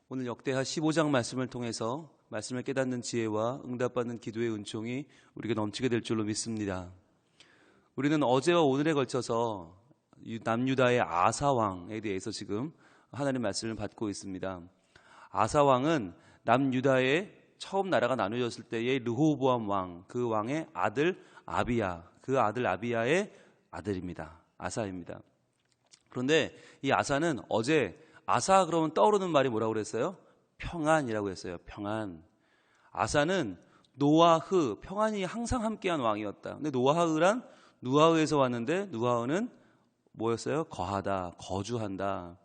오늘 역대하 15장 말씀을 통해서 말씀을 깨닫는 지혜와 응답받는 기도의 은총이 우리에게 넘치게 될 줄로 믿습니다. 우리는 어제와 오늘에 걸쳐서 남유다의 아사왕에 대해서 지금 하나님의 말씀을 받고 있습니다. 아사왕은 남유다의 처음 나라가 나누어졌을 때의 르호보암 왕, 그 왕의 아들 아비야, 그 아들 아비야의 아들입니다. 아사입니다. 그런데 이 아사는 어제 아사 그러면 떠오르는 말이 뭐라고 그랬어요? 평안이라고 했어요. 평안. 아사는 노아흐, 평안이 항상 함께한 왕이었다. 근데 노아흐란 누아흐에서 왔는데 누아흐는 뭐였어요? 거하다, 거주한다.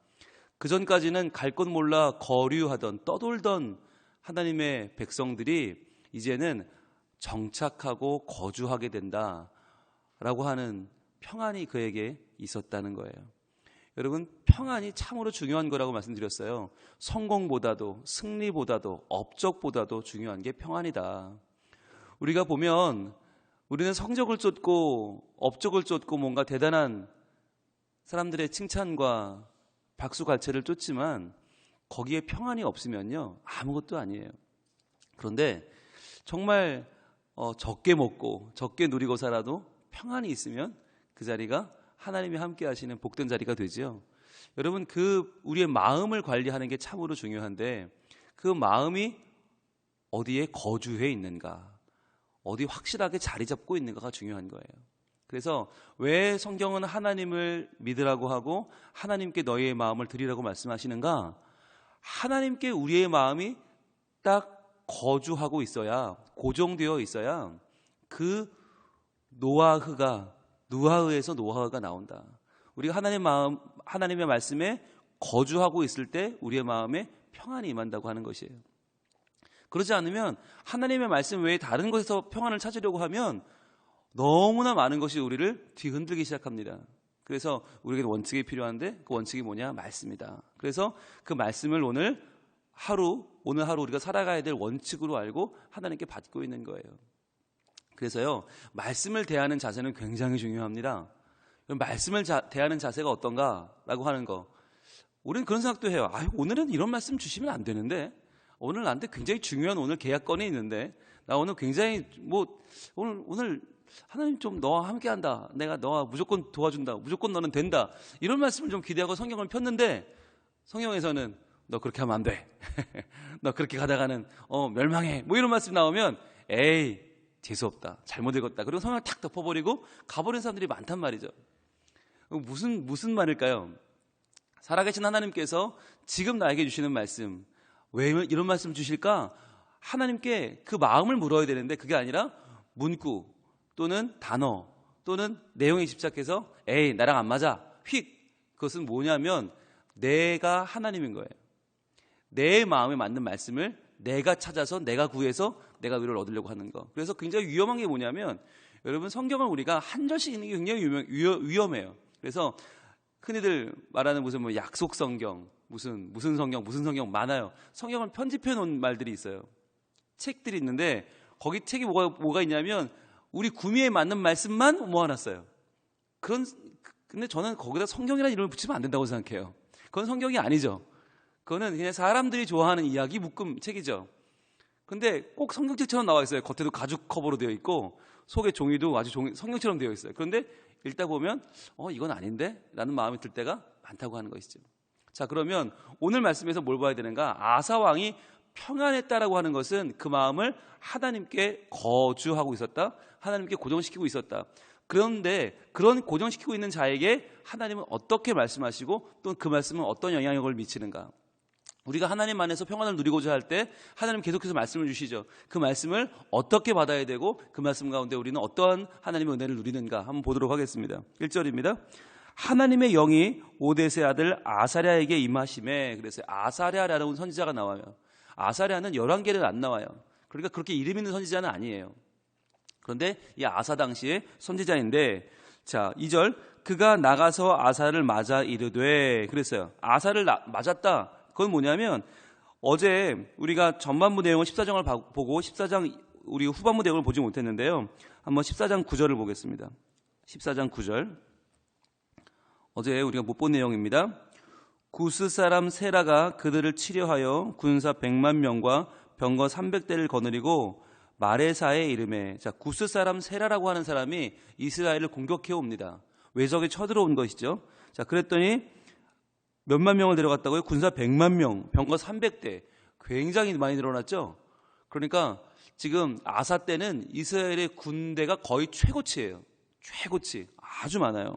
그 전까지는 갈 곳 몰라 거류하던, 떠돌던 하나님의 백성들이 이제는 정착하고 거주하게 된다라고 하는 평안이 그에게 있었다는 거예요. 여러분, 평안이 참으로 중요한 거라고 말씀드렸어요. 성공보다도, 승리보다도, 업적보다도 중요한 게 평안이다. 우리가 보면 우리는 성적을 쫓고 업적을 쫓고 뭔가 대단한 사람들의 칭찬과 박수갈채를 쫓지만 거기에 평안이 없으면요, 아무것도 아니에요. 그런데 정말 적게 먹고 적게 누리고 살아도 평안이 있으면 그 자리가 하나님이 함께 하시는 복된 자리가 되죠. 여러분, 우리의 마음을 관리하는 게 참으로 중요한데 그 마음이 어디에 거주해 있는가, 어디 확실하게 자리 잡고 있는가가 중요한 거예요. 그래서 왜 성경은 하나님을 믿으라고 하고 하나님께 너희의 마음을 드리라고 말씀하시는가? 하나님께 우리의 마음이 딱 거주하고 있어야, 고정되어 있어야 그 누아흐에서 노아흐가 나온다. 우리가 하나님의 말씀에 거주하고 있을 때 우리의 마음에 평안이 임한다고 하는 것이에요. 그러지 않으면 하나님의 말씀 외에 다른 곳에서 평안을 찾으려고 하면 너무나 많은 것이 우리를 뒤흔들기 시작합니다. 그래서 우리에게 원칙이 필요한데 그 원칙이 뭐냐? 말씀이다. 그래서 그 말씀을 오늘 하루 우리가 살아가야 될 원칙으로 알고 하나님께 받고 있는 거예요. 그래서요, 말씀을 대하는 자세는 굉장히 중요합니다. 말씀을 대하는 자세가 어떤가라고 하는 거, 우리는 그런 생각도 해요. 오늘은 이런 말씀 주시면 안 되는데, 오늘 나한테 굉장히 중요한 오늘 계약건이 있는데, 나 오늘 굉장히 오늘 하나님 좀 너와 함께한다, 내가 너와 무조건 도와준다, 무조건 너는 된다, 이런 말씀을 좀 기대하고 성경을 폈는데 성경에서는 너 그렇게 하면 안 돼, 너 그렇게 가다가는 멸망해, 뭐 이런 말씀 나오면 에이 재수없다, 잘못 읽었다, 그리고 성경을 탁 덮어버리고 가버린 사람들이 많단 말이죠. 무슨 말일까요? 살아계신 하나님께서 지금 나에게 주시는 말씀, 왜 이런 말씀 주실까? 하나님께 그 마음을 물어야 되는데 그게 아니라 문구 또는 단어 또는 내용에 집착해서 에이 나랑 안 맞아, 그것은 뭐냐면 내가 하나님인 거예요. 내 마음에 맞는 말씀을 내가 찾아서 내가 구해서 내가 위로를 얻으려고 하는 거. 그래서 굉장히 위험한 게 뭐냐면, 여러분, 성경을 우리가 한 절씩 읽는 게 굉장히 위험해요. 그래서 흔히들 말하는 무슨 약속 성경, 무슨 성경 많아요. 성경을 편집해 놓은 말들이 있어요. 책들이 있는데 거기 책이 뭐가 있냐면 우리 구미에 맞는 말씀만 모아놨어요. 근데 저는 거기다 성경이라는 이름을 붙이면 안 된다고 생각해요. 그건 성경이 아니죠. 그거는 그냥 사람들이 좋아하는 이야기 묶음 책이죠. 근데 꼭 성경책처럼 나와 있어요. 겉에도 가죽 커버로 되어 있고 속에 종이도 아주 성경처럼 되어 있어요. 그런데 읽다 보면 이건 아닌데? 라는 마음이 들 때가 많다고 하는 것이죠. 자, 그러면 오늘 말씀에서 뭘 봐야 되는가? 아사왕이 평안했다라고 하는 것은 그 마음을 하나님께 거주하고 있었다, 하나님께 고정시키고 있었다. 그런데 그런 고정시키고 있는 자에게 하나님은 어떻게 말씀하시고 또 그 말씀은 어떤 영향력을 미치는가? 우리가 하나님 안에서 평안을 누리고자 할 때 하나님 계속해서 말씀을 주시죠. 그 말씀을 어떻게 받아야 되고 그 말씀 가운데 우리는 어떠한 하나님의 은혜를 누리는가 한번 보도록 하겠습니다. 1절입니다. 하나님의 영이 오뎃의 아들 아사랴에게 임하심에, 그래서 아사랴라는 선지자가 나와요. 아사랴는 열왕기에는 안 나와요. 그러니까 그렇게 이름 있는 선지자는 아니에요. 그런데 이 아사 당시의 선지자인데, 자, 2절, 그가 나가서 아사를 맞아 이르되, 그랬어요. 아사를 맞았다. 그건 뭐냐면 어제 우리가 전반부 내용을 14장을 보고 14장 우리 후반부 내용을 보지 못했는데요. 한번 14장 9절을 보겠습니다. 14장 9절. 어제 우리가 못 본 내용입니다. 구스 사람 세라가 그들을 치려하여 군사 100만 명과 병거 300대를 거느리고 마레사에 이르매. 자, 구스 사람 세라라고 하는 사람이 이스라엘을 공격해 옵니다. 외적이 쳐들어온 것이죠. 자, 그랬더니 몇만 명을 데려갔다고요? 군사 100만 명, 병거 300대. 굉장히 많이 늘어났죠. 그러니까 지금 아사 때는 이스라엘의 군대가 거의 최고치예요. 최고치. 아주 많아요.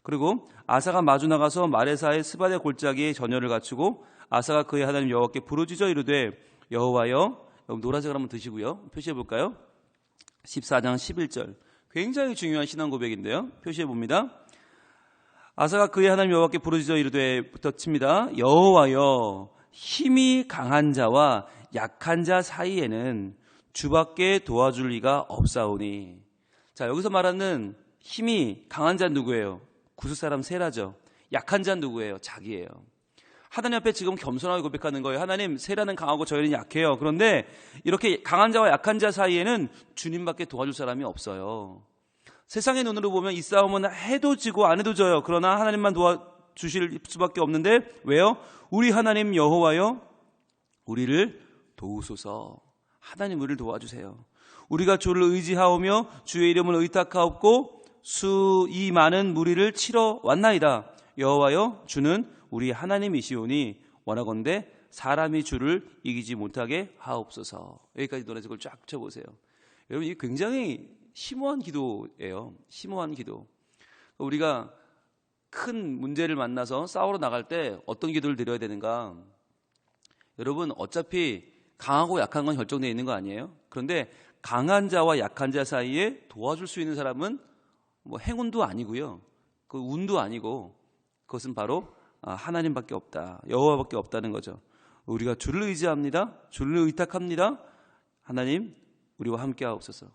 그리고 아사가 마주 나가서 마레사의 스바데 골짜기에 전열을 갖추고 아사가 그의 하나님 여호와께 부르짖어 이르되 여호와여, 여러분 노란색을 한번 드시고요. 표시해 볼까요? 14장 11절. 굉장히 중요한 신앙 고백인데요. 표시해 봅니다. 아사가 그의 하나님 여호와께 부르짖어 이르되부터 칩니다. 여호와여, 힘이 강한 자와 약한 자 사이에는 주밖에 도와줄 리가 없사오니. 자, 여기서 말하는 힘이 강한 자는 누구예요? 구스 사람 세라죠. 약한 자는 누구예요? 자기예요. 하나님 앞에 지금 겸손하게 고백하는 거예요. 하나님, 세라는 강하고 저희는 약해요. 그런데 이렇게 강한 자와 약한 자 사이에는 주님밖에 도와줄 사람이 없어요. 세상의 눈으로 보면 이 싸움은 해도 지고 안 해도 져요. 그러나 하나님만 도와주실 수밖에 없는데 왜요? 우리 하나님 여호와여, 우리를 도우소서. 하나님 우리를 도와주세요. 우리가 주를 의지하오며 주의 이름을 의탁하옵고 수이 많은 무리를 치러 왔나이다. 여호와여, 주는 우리 하나님이시오니 원하건대 사람이 주를 이기지 못하게 하옵소서. 여기까지 노래적을 쫙 쳐보세요. 여러분, 이게 굉장히 심오한 기도예요. 심오한 기도. 우리가 큰 문제를 만나서 싸우러 나갈 때 어떤 기도를 드려야 되는가? 여러분, 어차피 강하고 약한 건 결정되어 있는 거 아니에요? 그런데 강한 자와 약한 자 사이에 도와줄 수 있는 사람은 뭐 행운도 아니고요. 그 운도 아니고 그것은 바로 하나님밖에 없다. 여호와밖에 없다는 거죠. 우리가 주를 의지합니다. 주를 의탁합니다. 하나님, 우리와 함께 하옵소서.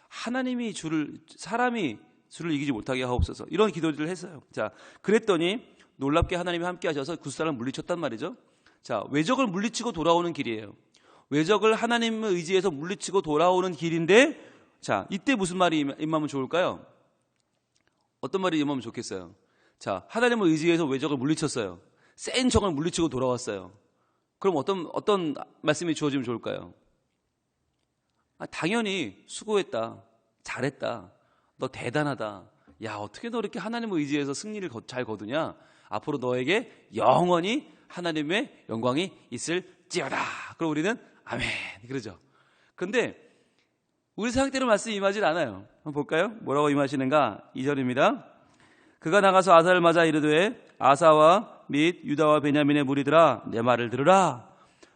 하나님이 사람이 주를 이기지 못하게 하옵소서. 이런 기도들을 했어요. 자, 그랬더니 놀랍게 하나님이 함께 하셔서 그 사람을 물리쳤단 말이죠. 자, 외적을 물리치고 돌아오는 길이에요. 외적을 하나님을 의지해서 물리치고 돌아오는 길인데, 자, 이때 무슨 말이 임하면 좋을까요? 어떤 말이 임하면 좋겠어요? 자, 하나님을 의지해서 외적을 물리쳤어요. 센 적을 물리치고 돌아왔어요. 그럼 어떤 말씀이 주어지면 좋을까요? 당연히 수고했다. 잘했다. 너 대단하다. 야, 어떻게 너 이렇게 하나님을 의지해서 승리를 잘 거두냐? 앞으로 너에게 영원히 하나님의 영광이 있을지어다. 그럼 우리는 아멘. 그러죠. 그런데 우리 생각대로 말씀이 임하질 않아요. 한번 볼까요? 뭐라고 임하시는가? 2절입니다. 그가 나가서 아사를 맞아 이르되 아사와 및 유다와 베냐민의 무리들아, 내 말을 들으라.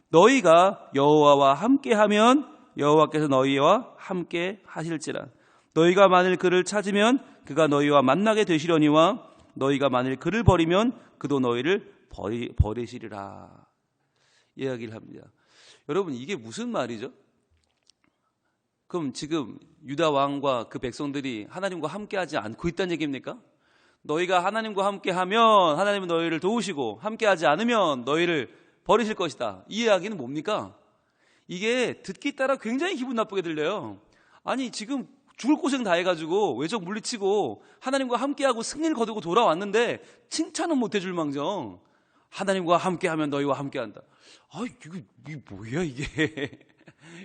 너희가 여호와와 함께하면 여호와께서 너희와 함께 하실지라. 너희가 만일 그를 찾으면 그가 너희와 만나게 되시려니와 너희가 만일 그를 버리면 그도 너희를 버리시리라. 이야기를 합니다. 여러분, 이게 무슨 말이죠? 그럼 지금 유다 왕과 그 백성들이 하나님과 함께하지 않고 있다는 얘기입니까? 너희가 하나님과 함께하면 하나님은 너희를 도우시고 함께하지 않으면 너희를 버리실 것이다. 이 이야기는 뭡니까? 이게 듣기 따라 굉장히 기분 나쁘게 들려요. 아니, 지금 죽을 고생 다 해가지고 외적 물리치고 하나님과 함께하고 승리를 거두고 돌아왔는데 칭찬은 못 해줄 망정 하나님과 함께하면 너희와 함께한다. 이게 뭐야 이게.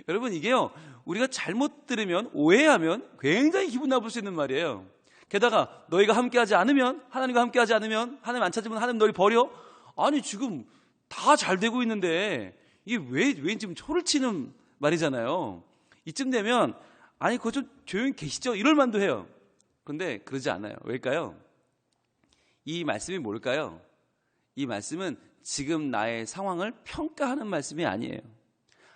여러분, 이게요, 우리가 잘못 들으면, 오해하면 굉장히 기분 나쁠 수 있는 말이에요. 게다가 너희가 함께하지 않으면, 하나님과 함께하지 않으면, 하나님 안 찾으면 하나님 너희 버려? 아니, 지금 다 잘 되고 있는데 이게 왜 지금 초를 치는 말이잖아요. 이쯤 되면 아니, 그거 좀 조용히 계시죠? 이럴 만도 해요. 그런데 그러지 않아요. 왜일까요? 이 말씀이 뭘까요? 이 말씀은 지금 나의 상황을 평가하는 말씀이 아니에요.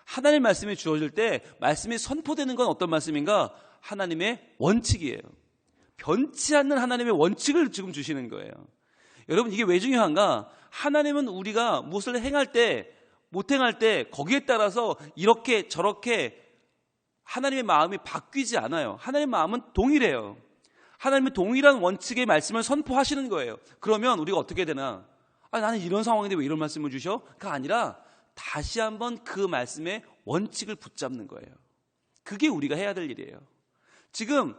하나님의 말씀이 주어질 때 말씀이 선포되는 건 어떤 말씀인가? 하나님의 원칙이에요. 변치 않는 하나님의 원칙을 지금 주시는 거예요. 여러분, 이게 왜 중요한가? 하나님은 우리가 무엇을 행할 때, 못 행할 때 거기에 따라서 이렇게 저렇게 하나님의 마음이 바뀌지 않아요. 하나님의 마음은 동일해요. 하나님의 동일한 원칙의 말씀을 선포하시는 거예요. 그러면 우리가 어떻게 되나? 나는 이런 상황인데 왜 이런 말씀을 주셔? 그가 아니라 다시 한번 그 말씀의 원칙을 붙잡는 거예요. 그게 우리가 해야 될 일이에요. 지금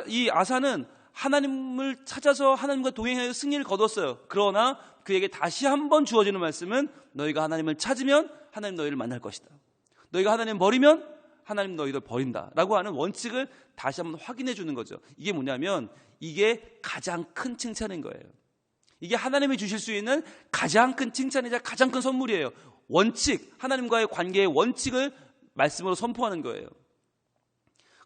이 아사는 하나님을 찾아서 하나님과 동행하여 승리를 거뒀어요. 그러나 그에게 다시 한번 주어지는 말씀은 너희가 하나님을 찾으면 하나님 너희를 만날 것이다. 너희가 하나님 버리면 하나님 너희를 버린다 라고 하는 원칙을 다시 한번 확인해 주는 거죠. 이게 뭐냐면 이게 가장 큰 칭찬인 거예요. 이게 하나님이 주실 수 있는 가장 큰 칭찬이자 가장 큰 선물이에요. 원칙, 하나님과의 관계의 원칙을 말씀으로 선포하는 거예요.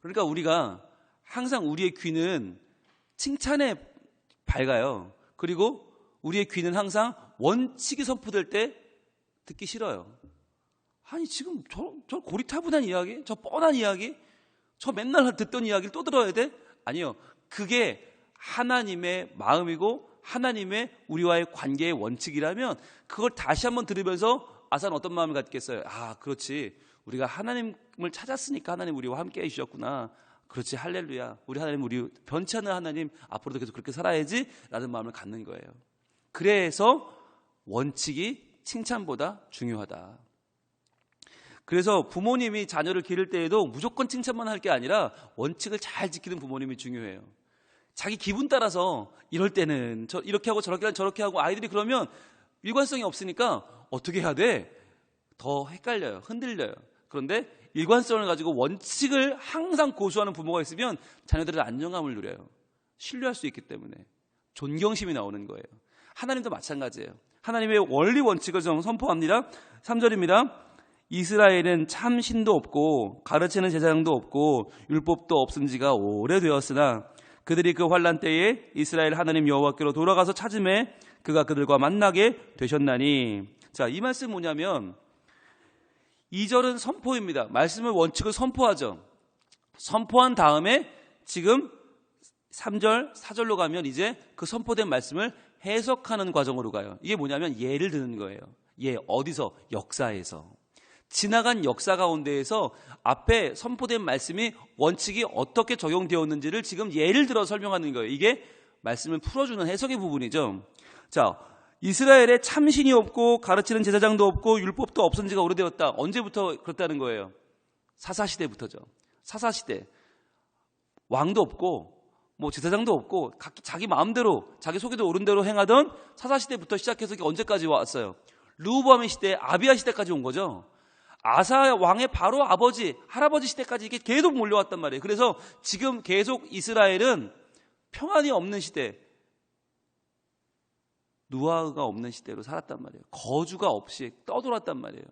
그러니까 우리가 항상 우리의 귀는 칭찬에 밝아요. 그리고 우리의 귀는 항상 원칙이 선포될 때 듣기 싫어요. 아니 지금 저 고리타분한 이야기, 저 뻔한 이야기, 저 맨날 듣던 이야기를 또 들어야 돼? 아니요. 그게 하나님의 마음이고 하나님의 우리와의 관계의 원칙이라면 그걸 다시 한번 들으면서 아사는 어떤 마음을 갖겠어요? 아, 그렇지. 우리가 하나님을 찾았으니까 하나님 우리와 함께 해주셨구나. 그렇지, 할렐루야. 우리 하나님, 우리 변치 않는 하나님, 앞으로도 계속 그렇게 살아야지 라는 마음을 갖는 거예요. 그래서 원칙이 칭찬보다 중요하다. 그래서 부모님이 자녀를 기를 때에도 무조건 칭찬만 할 게 아니라 원칙을 잘 지키는 부모님이 중요해요. 자기 기분 따라서 이럴 때는 이렇게 하고 저렇게 하고 아이들이 그러면 일관성이 없으니까 어떻게 해야 돼? 더 헷갈려요. 흔들려요. 그런데 일관성을 가지고 원칙을 항상 고수하는 부모가 있으면 자녀들은 안정감을 누려요. 신뢰할 수 있기 때문에 존경심이 나오는 거예요. 하나님도 마찬가지예요. 하나님의 원리 원칙을 선포합니다. 3절입니다. 이스라엘은 참 신도 없고 가르치는 제사장도 없고 율법도 없은 지가 오래되었으나 그들이 그 환난 때에 이스라엘 하나님 여호와께로 돌아가서 찾음에 그가 그들과 만나게 되셨나니. 자, 이 말씀 뭐냐면 2절은 선포입니다. 말씀을 원칙을 선포하죠. 선포한 다음에 지금 3절, 4절로 가면 이제 그 선포된 말씀을 해석하는 과정으로 가요. 이게 뭐냐면 예를 드는 거예요. 어디서? 역사에서. 지나간 역사 가운데에서 앞에 선포된 말씀이 원칙이 어떻게 적용되었는지를 지금 예를 들어 설명하는 거예요. 이게 말씀을 풀어주는 해석의 부분이죠. 자, 이스라엘에 참신이 없고 가르치는 제사장도 없고 율법도 없은 지가 오래되었다. 언제부터 그렇다는 거예요? 사사시대부터죠. 사사시대. 왕도 없고 뭐 제사장도 없고 자기 마음대로 자기 속에도 오른 대로 행하던 사사시대부터 시작해서 언제까지 왔어요? 르호보암의 시대, 아비야 시대까지 온 거죠. 아사 왕의 바로 아버지, 할아버지 시대까지 이게 계속 몰려왔단 말이에요. 그래서 지금 계속 이스라엘은 평안이 없는 시대, 누아가 없는 시대로 살았단 말이에요. 거주가 없이 떠돌았단 말이에요.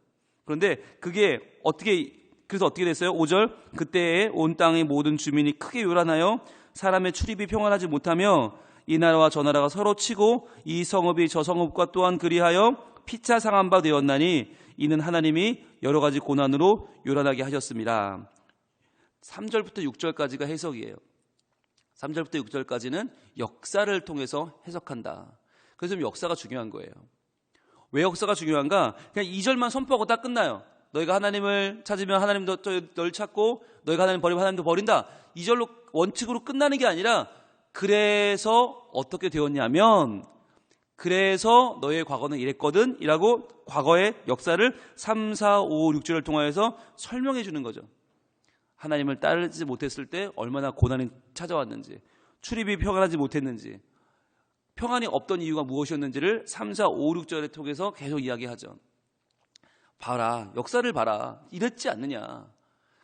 그런데 그래서 어떻게 됐어요? 5절, 그때에 온 땅의 모든 주민이 크게 요란하여 사람의 출입이 평안하지 못하며 이 나라와 저 나라가 서로 치고 이 성읍이 저 성읍과 또한 그리하여 피차 상한 바 되었나니 이는 하나님이 여러 가지 고난으로 요란하게 하셨습니다. 3절부터 6절까지가 해석이에요. 3절부터 6절까지는 역사를 통해서 해석한다. 그래서 역사가 중요한 거예요. 왜 역사가 중요한가? 그냥 2절만 선포하고 딱 끝나요. 너희가 하나님을 찾으면 하나님도 너를 찾고 너희가 하나님 버리면 하나님도 버린다. 2절로 원칙으로 끝나는 게 아니라 그래서 어떻게 되었냐면 그래서 너의 과거는 이랬거든 이라고 과거의 역사를 3, 4, 5, 6절을 통하여서 설명해 주는 거죠. 하나님을 따르지 못했을 때 얼마나 고난이 찾아왔는지, 출입이 평안하지 못했는지, 평안이 없던 이유가 무엇이었는지를 3, 4, 5, 6절을 통해서 계속 이야기하죠. 봐라, 역사를 봐라. 이랬지 않느냐.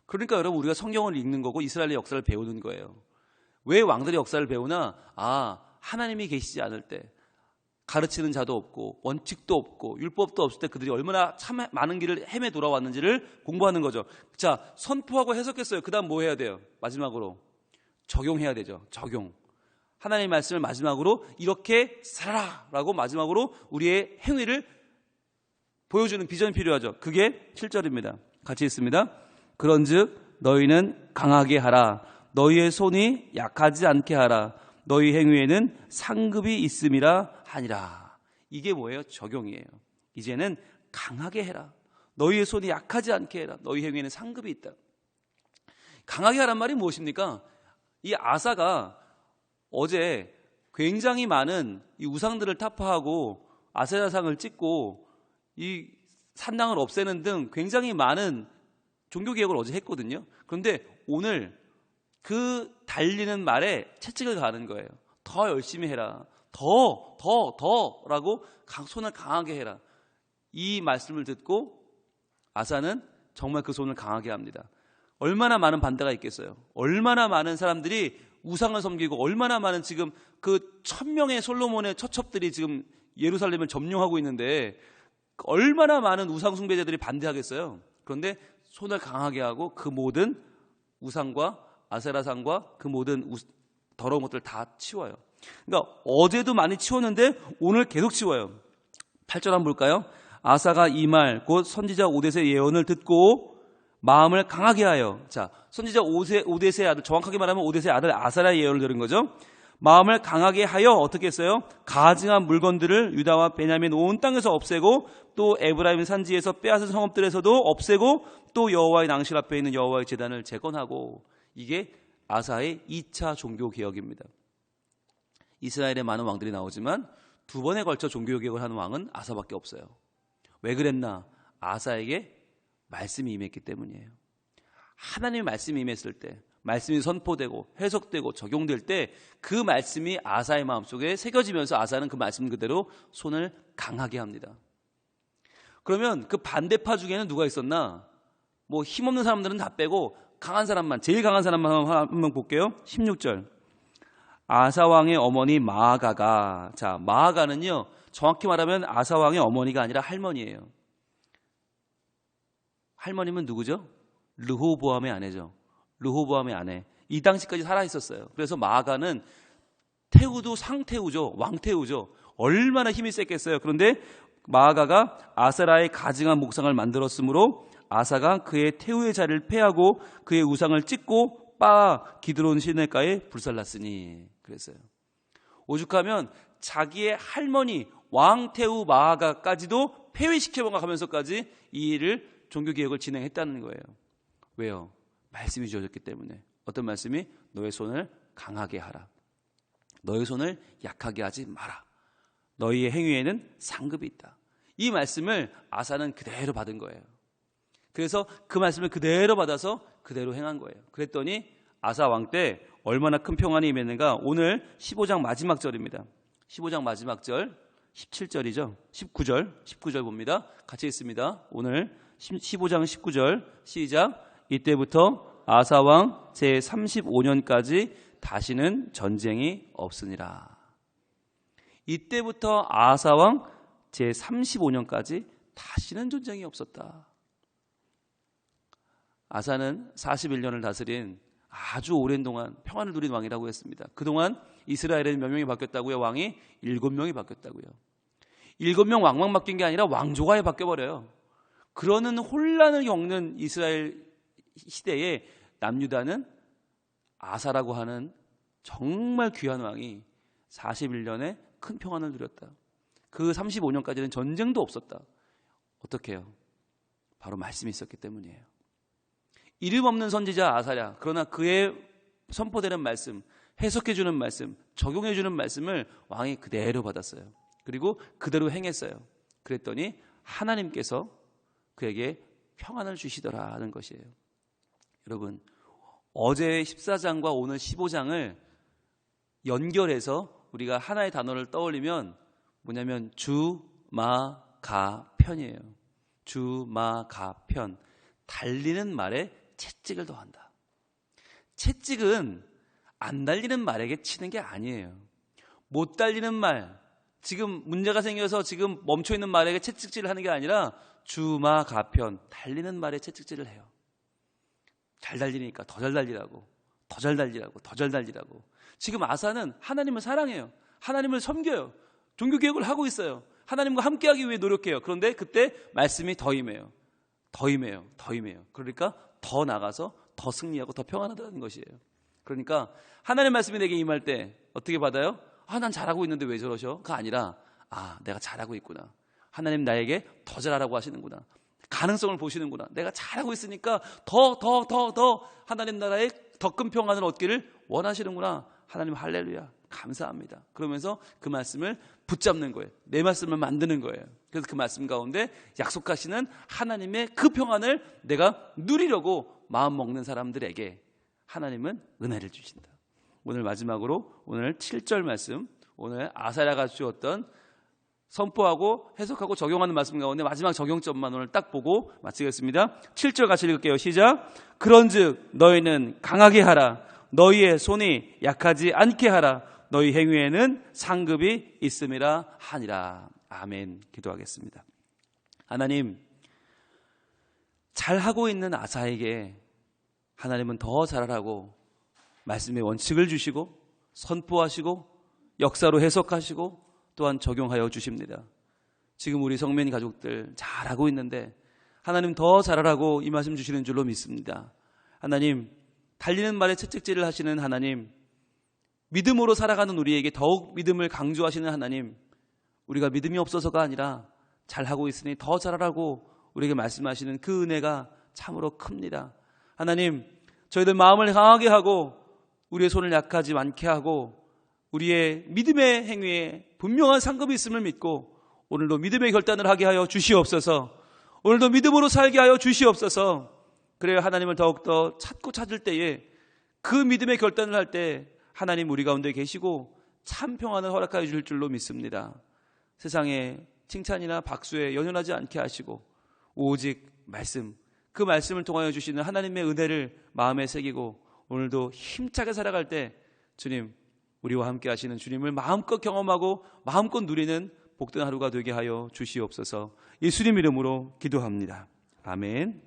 그러니까 여러분 우리가 성경을 읽는 거고 이스라엘의 역사를 배우는 거예요. 왜 왕들의 역사를 배우나? 하나님이 계시지 않을 때 가르치는 자도 없고 원칙도 없고 율법도 없을 때 그들이 얼마나 참 많은 길을 헤매 돌아왔는지를 공부하는 거죠. 자, 선포하고 해석했어요. 그 다음 뭐 해야 돼요? 마지막으로 적용해야 되죠. 적용. 하나님의 말씀을 마지막으로 이렇게 살아라 라고 마지막으로 우리의 행위를 보여주는 비전이 필요하죠. 그게 7절입니다. 같이 읽습니다. 그런즉 너희는 강하게 하라. 너희의 손이 약하지 않게 하라. 너희 행위에는 상급이 있음이라 하니라. 이게 뭐예요? 적용이에요. 이제는 강하게 해라. 너희의 손이 약하지 않게 해라. 너희 행위에는 상급이 있다. 강하게 하란 말이 무엇입니까? 이 아사가 어제 굉장히 많은 이 우상들을 타파하고 아세라상을 찍고 이 산당을 없애는 등 굉장히 많은 종교개혁을 어제 했거든요. 그런데 오늘 그 달리는 말에 채찍을 가는 거예요. 더 열심히 해라. 더라고 손을 강하게 해라. 이 말씀을 듣고 아사는 정말 그 손을 강하게 합니다. 얼마나 많은 반대가 있겠어요. 얼마나 많은 사람들이 우상을 섬기고 얼마나 많은 지금 그 1000명의 솔로몬의 처첩들이 지금 예루살렘을 점령하고 있는데 얼마나 많은 우상 숭배자들이 반대하겠어요. 그런데 손을 강하게 하고 그 모든 우상과 아세라상과 그 모든 더러운 것들을 다 치워요. 그러니까 어제도 많이 치웠는데 오늘 계속 치워요. 8절 한번 볼까요? 아사가 이 말 곧 선지자 오뎃의 예언을 듣고 마음을 강하게 하여, 자, 선지자 오뎃의 아들, 정확하게 말하면 오뎃의 아들 아사라의 예언을 들은 거죠. 마음을 강하게 하여 어떻게 했어요? 가증한 물건들을 유다와 베냐민 온 땅에서 없애고 또 에브라임 산지에서 빼앗은 성읍들에서도 없애고 또 여호와의 낭실 앞에 있는 여호와의 제단을 재건하고. 이게 아사의 2차 종교개혁입니다. 이스라엘에 많은 왕들이 나오지만 두 번에 걸쳐 종교개혁을 하는 왕은 아사밖에 없어요. 왜 그랬나? 아사에게 말씀이 임했기 때문이에요. 하나님의 말씀이 임했을 때, 말씀이 선포되고 해석되고 적용될 때 그 말씀이 아사의 마음속에 새겨지면서 아사는 그 말씀 그대로 손을 강하게 합니다. 그러면 그 반대파 중에는 누가 있었나? 뭐 힘없는 사람들은 다 빼고 강한 사람만, 제일 강한 사람만 한번 볼게요. 16절. 아사왕의 어머니 마아가가, 자, 마아가는요 정확히 말하면 아사왕의 어머니가 아니라 할머니예요. 할머니는 누구죠? 르호보암의 아내죠. 르호보암의 아내. 이 당시까지 살아있었어요. 그래서 마아가는 태우도 상태우죠. 왕태우죠. 얼마나 힘이 셌겠어요. 그런데 마아가가 아세라의 가증한 목상을 만들었으므로 아사가 그의 태우의 자리를 폐하고 그의 우상을 찢고 빠 기드론 시내가에 불살랐으니. 그랬어요. 오죽하면 자기의 할머니 왕태우 마아가까지도 폐위시켜 가면서까지 이 일을 종교개혁을 진행했다는 거예요. 왜요? 말씀이 주어졌기 때문에. 어떤 말씀이? 너의 손을 강하게 하라. 너의 손을 약하게 하지 마라. 너희의 행위에는 상급이 있다. 이 말씀을 아사는 그대로 받은 거예요. 그래서 그 말씀을 그대로 받아서 그대로 행한 거예요. 그랬더니 아사 왕 때 얼마나 큰 평안이 임했는가. 오늘 15장 마지막 절입니다. 15장 마지막 절 17절이죠. 19절 봅니다. 같이 읽습니다. 오늘 15장 19절 시작. 이때부터 아사왕 제35년까지 다시는 전쟁이 없으니라. 이때부터 아사왕 제35년까지 다시는 전쟁이 없었다. 아사는 41년을 다스린 아주 오랜 동안 평안을 누린 왕이라고 했습니다. 그동안 이스라엘에는 몇 명이 바뀌었다고요? 왕이 7명이 바뀌었다고요. 7명 왕만 바뀐 게 아니라 왕조가 바뀌어버려요. 그러는 혼란을 겪는 이스라엘 시대에 남유다는 아사라고 하는 정말 귀한 왕이 41년에 큰 평안을 누렸다. 그 35년까지는 전쟁도 없었다. 어떻게 해요? 바로 말씀이 있었기 때문이에요. 이름 없는 선지자 아사랴, 그러나 그의 선포되는 말씀, 해석해주는 말씀, 적용해주는 말씀을 왕이 그대로 받았어요. 그리고 그대로 행했어요. 그랬더니 하나님께서 그에게 평안을 주시더라는 것이에요. 여러분, 어제 14장과 오늘 15장을 연결해서 우리가 하나의 단어를 떠올리면 뭐냐면 주마가편이에요. 주마가편. 달리는 말에 채찍을 더한다. 채찍은 안 달리는 말에게 치는 게 아니에요. 못 달리는 말, 지금 문제가 생겨서 지금 멈춰있는 말에게 채찍질을 하는 게 아니라 주마가편, 달리는 말에 채찍질을 해요. 잘 달리니까 더 잘 달리라고, 더 잘 달리라고, 더 잘 달리라고. 지금 아사는 하나님을 사랑해요. 하나님을 섬겨요. 종교개혁을 하고 있어요. 하나님과 함께하기 위해 노력해요. 그런데 그때 말씀이 더 임해요. 더 임해요. 더 임해요. 그러니까 더 나가서 더 승리하고 더 평안하다는 것이에요. 그러니까 하나님의 말씀이 내게 임할 때 어떻게 받아요? 난 잘하고 있는데 왜 저러셔?가 아니라 내가 잘하고 있구나. 하나님 나에게 더 잘하라고 하시는구나. 가능성을 보시는구나. 내가 잘하고 있으니까 더 하나님 나라의 더 큰 평안을 얻기를 원하시는구나. 하나님 할렐루야. 감사합니다. 그러면서 그 말씀을 붙잡는 거예요. 내 말씀을 만드는 거예요. 그래서 그 말씀 가운데 약속하시는 하나님의 그 평안을 내가 누리려고 마음 먹는 사람들에게 하나님은 은혜를 주신다. 오늘 마지막으로 오늘 7절 말씀, 오늘 아사랴가 주었던 선포하고 해석하고 적용하는 말씀 가운데 마지막 적용점만 오늘 딱 보고 마치겠습니다. 7절 같이 읽을게요. 시작. 그런즉 너희는 강하게 하라. 너희의 손이 약하지 않게 하라. 너희 행위에는 상급이 있음이라 하니라. 아멘. 기도하겠습니다. 하나님, 잘하고 있는 아사에게 하나님은 더 잘하라고 말씀의 원칙을 주시고 선포하시고 역사로 해석하시고 또한 적용하여 주십니다. 지금 우리 성면 가족들 잘하고 있는데 하나님 더 잘하라고 이 말씀 주시는 줄로 믿습니다. 하나님, 달리는 말에 채찍질을 하시는 하나님, 믿음으로 살아가는 우리에게 더욱 믿음을 강조하시는 하나님, 우리가 믿음이 없어서가 아니라 잘하고 있으니 더 잘하라고 우리에게 말씀하시는 그 은혜가 참으로 큽니다. 하나님, 저희들 마음을 강하게 하고 우리의 손을 약하지 않게 하고 우리의 믿음의 행위에 분명한 상급이 있음을 믿고 오늘도 믿음의 결단을 하게 하여 주시옵소서. 오늘도 믿음으로 살게 하여 주시옵소서. 그래야 하나님을 더욱더 찾고 찾을 때에 그 믿음의 결단을 할 때 하나님 우리 가운데 계시고 참 평안을 허락하여 줄 줄로 믿습니다. 세상에 칭찬이나 박수에 연연하지 않게 하시고 오직 말씀, 그 말씀을 통하여 주시는 하나님의 은혜를 마음에 새기고 오늘도 힘차게 살아갈 때 주님, 우리와 함께 하시는 주님을 마음껏 경험하고 마음껏 누리는 복된 하루가 되게 하여 주시옵소서. 예수님 이름으로 기도합니다. 아멘.